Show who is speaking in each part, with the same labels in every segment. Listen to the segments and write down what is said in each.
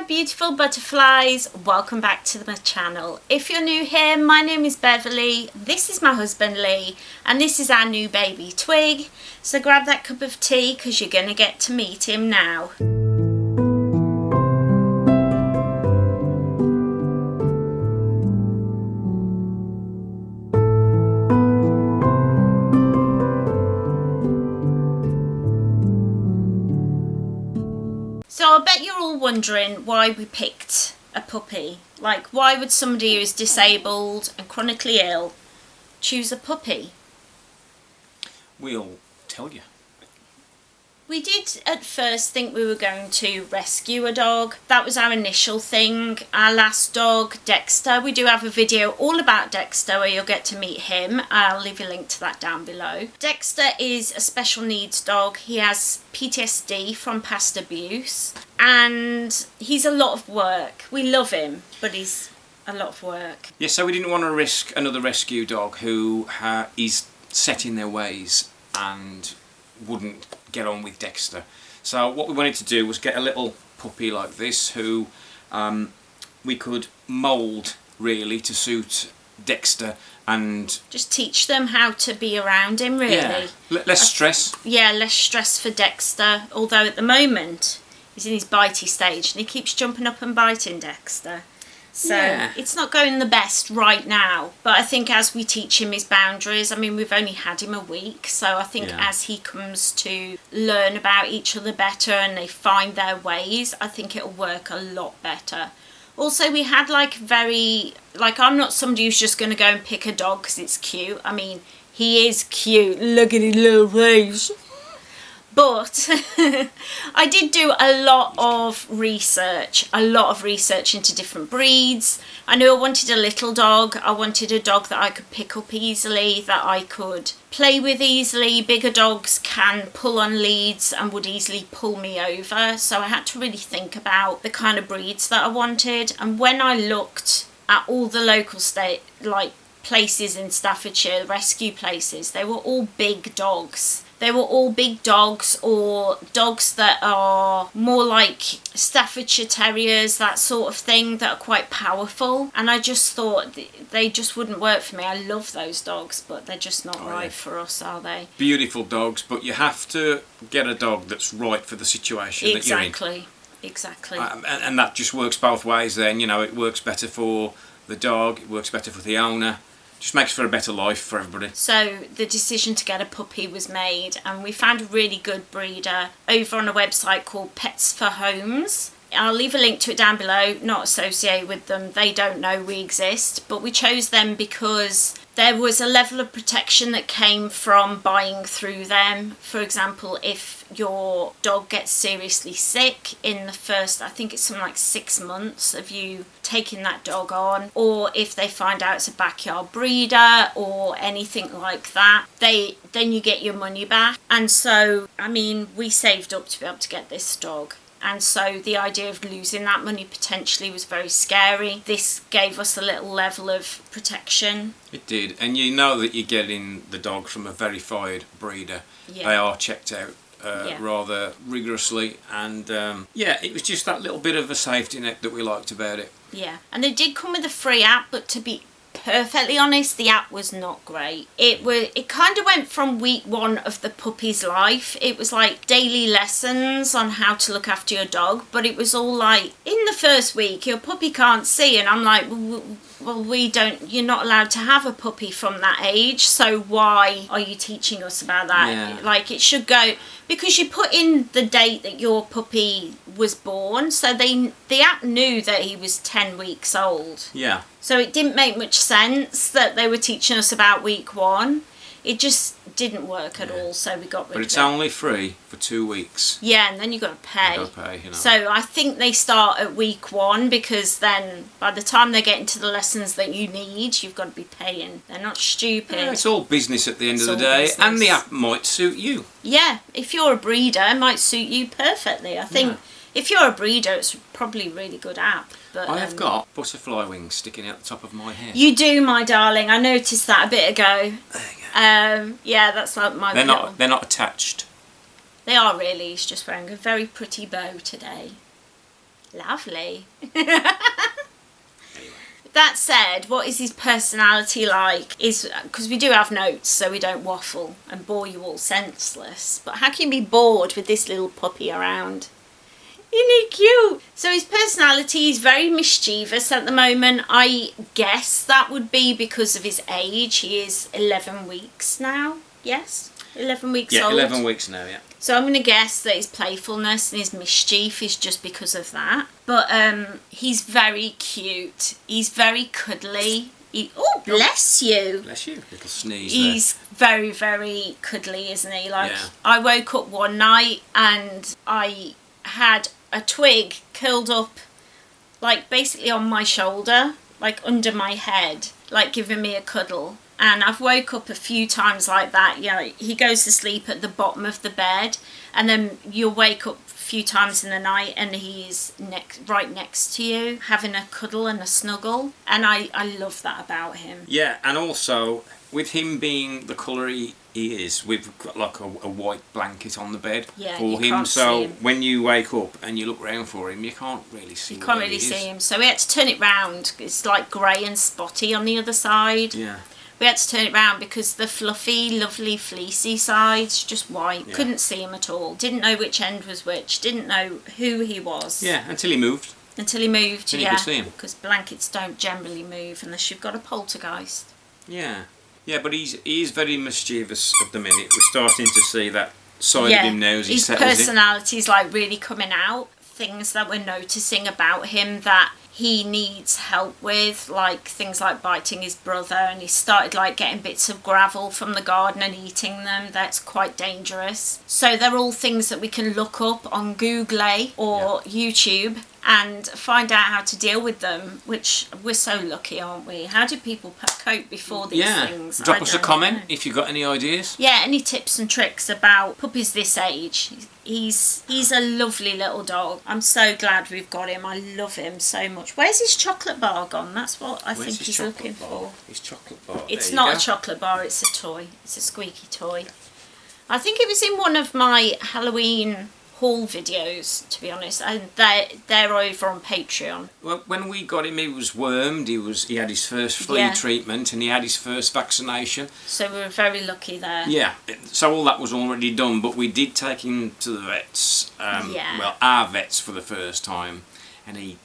Speaker 1: beautiful butterflies, welcome back to my channel. If you're new here, my name is Beverley, this is my husband Lee, and this is our new baby Twig. So grab that cup of tea because you're going to get to meet him now. So I bet you're all wondering why we picked a puppy. Like, why would somebody who is disabled and chronically ill choose a puppy?
Speaker 2: We'll tell you.
Speaker 1: We did at first think we were going to rescue a dog. That was our initial thing. Our last dog, Dexter, we do have a video all about Dexter where you'll get to meet him. I'll leave a link to that down below. Dexter is a special needs dog. He has PTSD from past abuse and he's a lot of work. We love him, but he's a lot of work.
Speaker 2: Yeah, so we didn't want to risk another rescue dog who is set in their ways and wouldn't get on with Dexter. So what we wanted to do was get a little puppy like this who we could mould really to suit Dexter and
Speaker 1: just teach them how to be around him, really.
Speaker 2: Yeah, less stress.
Speaker 1: Yeah, less stress for Dexter, although at the moment he's in his bitey stage and he keeps jumping up and biting Dexter. So yeah, it's not going the best right now, but I think as we teach him his boundaries, I mean, we've only had him a week, so I think as he comes to learn about each other better and they find their ways, I think it'll work a lot better. Also, we had I'm not somebody who's just going to go and pick a dog because it's cute. I mean, he is cute. Look at his little face. But I did do a lot of research into different breeds. I knew I wanted a little dog. I wanted a dog that I could pick up easily, that I could play with easily. Bigger dogs can pull on leads and would easily pull me over. So I had to really think about the kind of breeds that I wanted. And when I looked at all the local places in Staffordshire, rescue places, they were all big dogs. They were all big dogs or dogs that are more like Staffordshire Terriers, that sort of thing, that are quite powerful. And I just thought they just wouldn't work for me. I love those dogs, but they're just not right for us, are they?
Speaker 2: Beautiful dogs, but you have to get a dog that's right for the situation that you're in.
Speaker 1: Exactly.
Speaker 2: And that just works both ways then. You know, it works better for the dog, it works better for the owner. Just makes for a better life for everybody. So
Speaker 1: the decision to get a puppy was made and we found a really good breeder over on a website called Pets for Homes. I'll leave a link to it down below, not associated with them, they don't know we exist, but we chose them because there was a level of protection that came from buying through them. For example, if your dog gets seriously sick in the first, I think it's something like 6 months of you taking that dog on, or if they find out it's a backyard breeder or anything like that, then you get your money back. And so, I mean, we saved up to be able to get this dog. And so the idea of losing that money potentially was very scary. This gave us a little level of protection.
Speaker 2: It did, and you know that you're getting the dog from a verified breeder. Yeah. They are checked out rather rigorously, and it was just that little bit of a safety net that we liked about it.
Speaker 1: Yeah, and they did come with a free app, but to be perfectly honest, the app was not great. It kind of went from week one of the puppy's life. It was like daily lessons on how to look after your dog, but it was all like, in the first week your puppy can't see, and I'm like, well, you're not allowed to have a puppy from that age, so why are you teaching us about that? Yeah. Like, it should go, because you put in the date that your puppy was born, so the app knew that he was 10 weeks old.
Speaker 2: Yeah.
Speaker 1: So it didn't make much sense that they were teaching us about week one. It just didn't work at all, so we got rid of it.
Speaker 2: But it's only free for 2 weeks.
Speaker 1: Yeah, and then you've got to pay.
Speaker 2: You've got to pay, you know.
Speaker 1: So I think they start at week one, because then by the time they get into the lessons that you need, you've got to be paying. They're not stupid.
Speaker 2: Yeah, it's all business at the end of the day, business. And the app might suit you.
Speaker 1: Yeah, if you're a breeder, it might suit you perfectly. I think if you're a breeder, it's probably a really good app. But
Speaker 2: I have got butterfly wings sticking out the top of my head.
Speaker 1: You do, my darling. I noticed that a bit ago.
Speaker 2: There you go.
Speaker 1: Yeah, that's like my.
Speaker 2: They're not attached.
Speaker 1: They are really. He's just wearing a very pretty bow today. Lovely. That said, what is his personality like? Is because we do have notes, so we don't waffle and bore you all senseless. But how can you be bored with this little puppy around? Isn't he cute? So his personality is very mischievous at the moment. I guess that would be because of his age. He is 11 weeks now. Yes? 11 weeks old.
Speaker 2: Yeah, 11 weeks now, yeah.
Speaker 1: So I'm going to guess that his playfulness and his mischief is just because of that. But he's very cute. He's very cuddly. Oh, bless you.
Speaker 2: Bless you. Little sneeze
Speaker 1: He's very, very cuddly, isn't he? Like, yeah. I woke up one night and I had a twig curled up, like, basically on my shoulder, like, under my head, like, giving me a cuddle. And I've woke up a few times like that. You know, he goes to sleep at the bottom of the bed, and then you'll wake up a few times in the night and he's right next to you, having a cuddle and a snuggle. And I love that about him.
Speaker 2: Yeah, and also, with him being the colour he is, we've got like a white blanket on the bed for him. So when you wake up and you look round for him, you can't really see him.
Speaker 1: You can't really see him. So we had to turn it round. It's like grey and spotty on the other side.
Speaker 2: Yeah.
Speaker 1: We had to turn it round because the fluffy, lovely, fleecy side's just white. Yeah. Couldn't see him at all. Didn't know which end was which. Didn't know who he was.
Speaker 2: Yeah, until he moved.
Speaker 1: Until he moved,
Speaker 2: then you could see him.
Speaker 1: Because blankets don't generally move unless you've got a poltergeist.
Speaker 2: Yeah. Yeah, but he is very mischievous at the minute. We're starting to see that side of him now as he settles in.
Speaker 1: His personality's like really coming out. Things that we're noticing about him that he needs help with, like things like biting his brother, and he started like getting bits of gravel from the garden and eating them. That's quite dangerous. So they're all things that we can look up on Google or YouTube and find out how to deal with them, which we're so lucky, aren't we? How do people cope before these things?
Speaker 2: Drop us a comment if you've got any ideas.
Speaker 1: Yeah, any tips and tricks about puppies this age. He's a lovely little dog. I'm so glad we've got him. I love him so much. Where's his chocolate bar gone? That's what I think he's looking for.
Speaker 2: His chocolate bar.
Speaker 1: It's not a chocolate bar, it's a toy. It's a squeaky toy. I think it was in one of my Halloween haul videos, to be honest, and they're over on Patreon.
Speaker 2: Well, when we got him, he was wormed. He had his first flea treatment, and he had his first vaccination.
Speaker 1: So we were very lucky there.
Speaker 2: Yeah, so all that was already done, but we did take him to the vets. Well, our vets for the first time, and he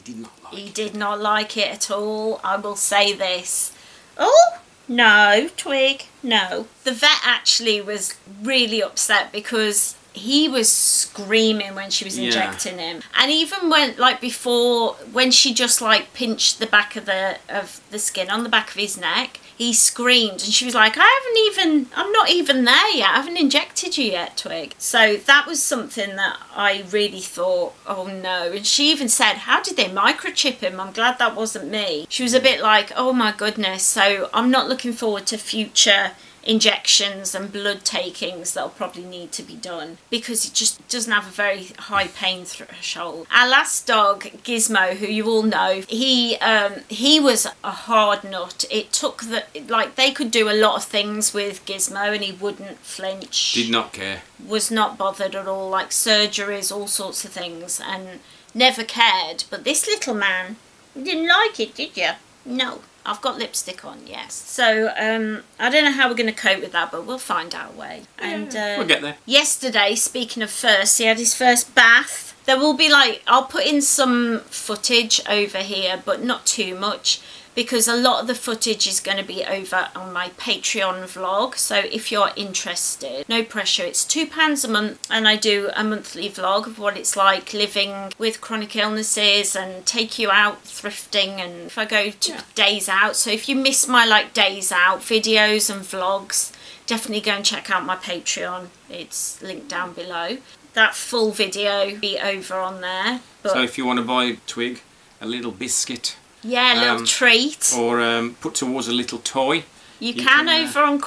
Speaker 2: did not like it.
Speaker 1: He did not like it at all. I will say this. Oh. No, Twig, no. The vet actually was really upset because he was screaming when she was injecting him. And even when she just like pinched the back of the skin on the back of his neck, he screamed, and she was like, I'm not even there yet. I haven't injected you yet, Twig. So that was something that I really thought, oh no. And she even said, how did they microchip him? I'm glad that wasn't me. She was a bit like, oh my goodness. So I'm not looking forward to future injections and blood takings that'll probably need to be done because it just doesn't have a very high pain threshold. Our last dog, Gizmo, who you all know, he was a hard nut. It took they could do a lot of things with Gizmo and he wouldn't flinch.
Speaker 2: Did not care.
Speaker 1: Was not bothered at all, like surgeries, all sorts of things, and never cared. But this little man, you didn't like it, did you? No. I've got lipstick on, yes. So, I don't know how we're going to cope with that, but we'll find our way. And
Speaker 2: we'll get there.
Speaker 1: Yesterday, speaking of first, he had his first bath. There will be I'll put in some footage over here, but not too much, because a lot of the footage is going to be over on my Patreon vlog. So if you're interested, no pressure. It's £2 a month, and I do a monthly vlog of what it's like living with chronic illnesses and take you out thrifting, and if I go to days out. So if you miss my days out videos and vlogs, definitely go and check out my Patreon. It's linked down below. That full video will be over on there. But
Speaker 2: so if you want to buy Twig a little biscuit,
Speaker 1: a little treat,
Speaker 2: or put towards a little toy,
Speaker 1: you can over on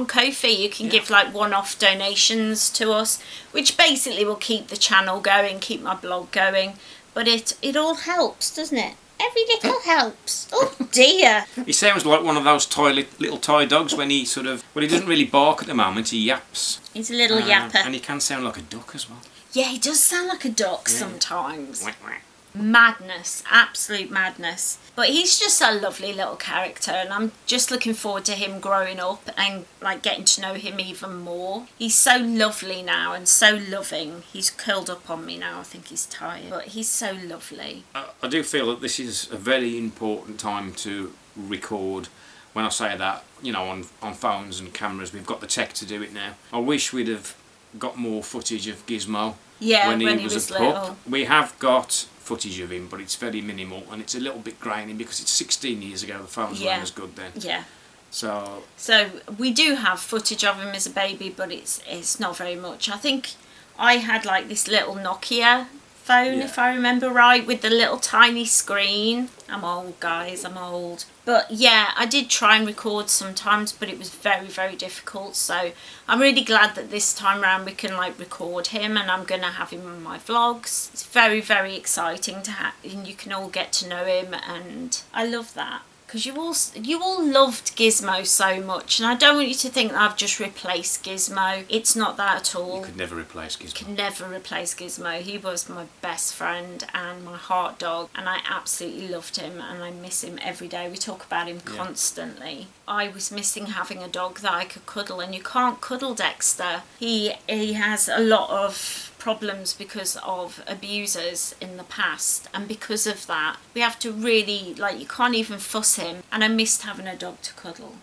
Speaker 1: Ko-fi. You can give one-off donations to us, which basically will keep the channel going, keep my blog going. But it all helps, doesn't it? Every little helps. Oh dear.
Speaker 2: He sounds like one of those little toy dogs when he he doesn't really bark at the moment, he yaps.
Speaker 1: He's a little yapper.
Speaker 2: And he can sound like a duck as well.
Speaker 1: Yeah, he does sound like a duck sometimes. madness, absolute madness. But he's just a lovely little character, and I'm just looking forward to him growing up and like getting to know him even more. He's so lovely now and so loving. He's curled up on me now. I think he's tired, but he's so lovely.
Speaker 2: I do feel that this is a very important time to record. When I say that, you know, on phones and cameras, we've got the tech to do it now. I wish we'd have got more footage of Gizmo when he was a pup.
Speaker 1: Little.
Speaker 2: We have got footage of him, but it's very minimal, and it's a little bit grainy because it's 16 years ago. The phones weren't as good then.
Speaker 1: Yeah.
Speaker 2: So
Speaker 1: we do have footage of him as a baby, but it's not very much. I think I had like this little Nokia phone, if I remember right, with the little tiny screen. I'm old, guys, I'm old. But yeah, I did try and record sometimes, but it was very, very difficult. So I'm really glad that this time around we can like record him, and I'm going to have him on my vlogs. It's very, very exciting to have, and you can all get to know him, and I love that. Because you all loved Gizmo so much, and I don't want you to think that I've just replaced Gizmo. It's not that at all.
Speaker 2: You could never replace Gizmo.
Speaker 1: Could never replace Gizmo. He was my best friend and my heart dog, and I absolutely loved him, and I miss him every day. We talk about him constantly. I was missing having a dog that I could cuddle, and you can't cuddle Dexter. He has a lot of problems because of abusers in the past, and because of that we have to really, like, you can't even fuss him, and I missed having a dog to cuddle.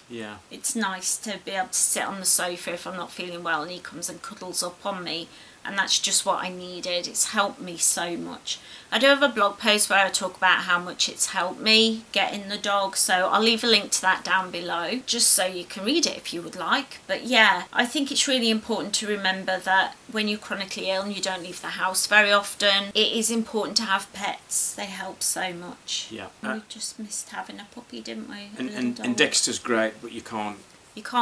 Speaker 2: Yeah,
Speaker 1: it's nice to be able to sit on the sofa if I'm not feeling well and he comes and cuddles up on me, and that's just what I needed. It's helped me so much. I do have a blog post where I talk about how much it's helped me getting the dog, so I'll leave a link to that down below just so you can read it if you would like. But yeah, I think it's really important to remember that when you're chronically ill and you don't leave the house very often, it is important to have pets. They help so much.
Speaker 2: Yeah.
Speaker 1: We just missed having a puppy, didn't we?
Speaker 2: And Dexter's great, but you can't.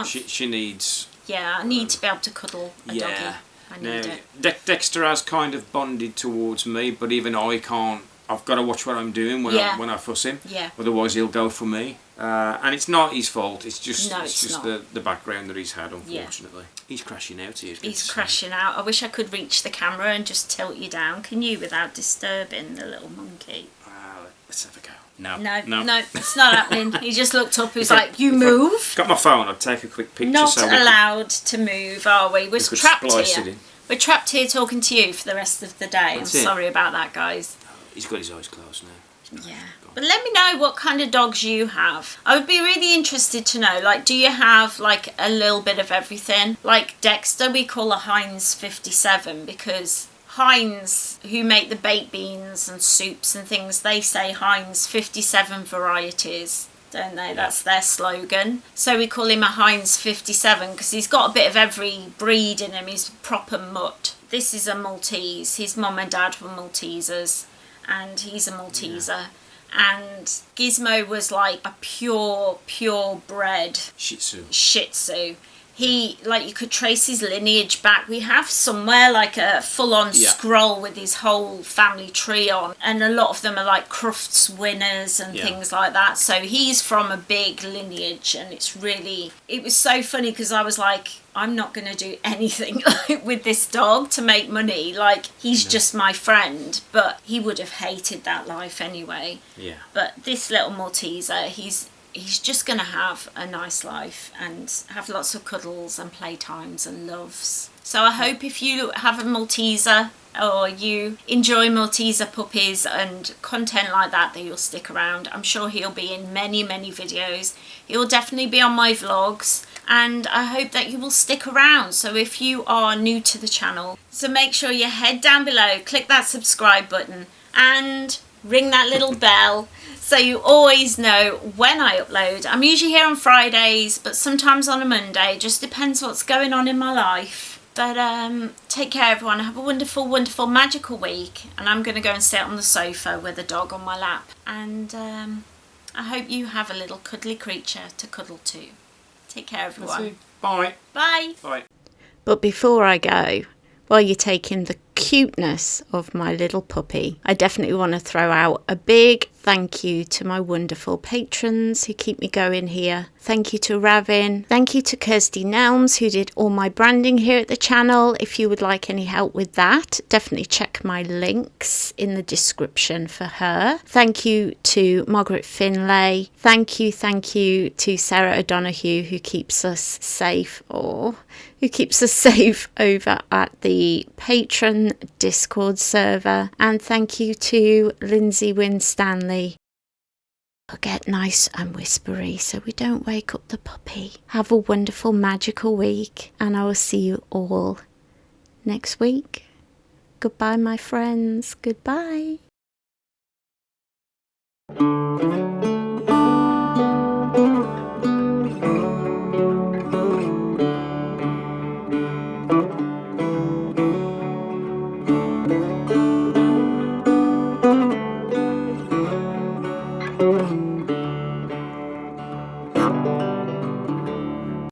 Speaker 2: She needs.
Speaker 1: Yeah, I need to be able to cuddle a doggy. I need it.
Speaker 2: Dexter has kind of bonded towards me, but even I can't. I've got to watch what I'm doing when I fuss him.
Speaker 1: Yeah.
Speaker 2: Otherwise, he'll go for me. And it's not his fault. It's just
Speaker 1: not.
Speaker 2: the background that he's had, unfortunately. Yeah. He's crashing out here.
Speaker 1: He's crashing out. I wish I could reach the camera and just tilt you down. Can you, without disturbing the little monkey?
Speaker 2: Let's have a go.
Speaker 1: No, it's not happening. He just looked up. He was like, "You move."
Speaker 2: Got my phone. I'd take a quick picture.
Speaker 1: Not allowed to move, are we? We're trapped here. We're trapped here talking to you for the rest of the day. I'm sorry about that, guys.
Speaker 2: He's got his eyes closed now.
Speaker 1: Yeah. But let me know what kind of dogs you have. I would be really interested to know, like, do you have like a little bit of everything? Like Dexter, we call a Heinz 57 because Heinz, who make the baked beans and soups and things, they say Heinz 57 varieties, don't they? Yeah. That's their slogan. So we call him a Heinz 57 because he's got a bit of every breed in him. He's proper mutt. This is a Maltese. His mum and dad were Maltesers, and he's a Malteser. Yeah. And Gizmo was like a pure bred Shih Tzu. He, like, you could trace his lineage back. We have somewhere like a full-on scroll with his whole family tree on, and a lot of them are like Crufts winners and things like that. So he's from a big lineage, and it was so funny because I was like, I'm not going to do anything with this dog to make money. Like, he's just my friend, but he would have hated that life anyway. Yeah. But this little Malteser, he's just going to have a nice life and have lots of cuddles and playtimes and loves. So I hope if you have a Malteser or you enjoy Malteser puppies and content like that you'll stick around. I'm sure he'll be in many, many videos. He'll definitely be on my vlogs, and I hope that you will stick around. So if you are new to the channel, so make sure you head down below, click that subscribe button and ring that little bell so you always know when I upload. I'm usually here on Fridays, but sometimes on a Monday. Just depends what's going on in my life. But take care, everyone. Have a wonderful, wonderful, magical week. And I'm going to go and sit on the sofa with a dog on my lap. And I hope you have a little cuddly creature to cuddle to. Take care, everyone.
Speaker 2: Bye.
Speaker 1: Bye.
Speaker 2: Bye.
Speaker 1: But before I go, while you're taking the cuteness of my little puppy, I definitely want to throw out a big thank you to my wonderful patrons who keep me going here. Thank you to Ravin. Thank you to Kirsty Nelms, who did all my branding here at the channel. If you would like any help with that, definitely check my links in the description for her. Thank you to Margaret Finlay. Thank you to Sarah O'Donoghue, who keeps us safe, who keeps us safe over at the Patron Discord server. And thank you to Lindsay Winstanley. Get nice and whispery so we don't wake up the puppy. Have a wonderful magical week, and I will see you all next week. Goodbye, my friends. Goodbye.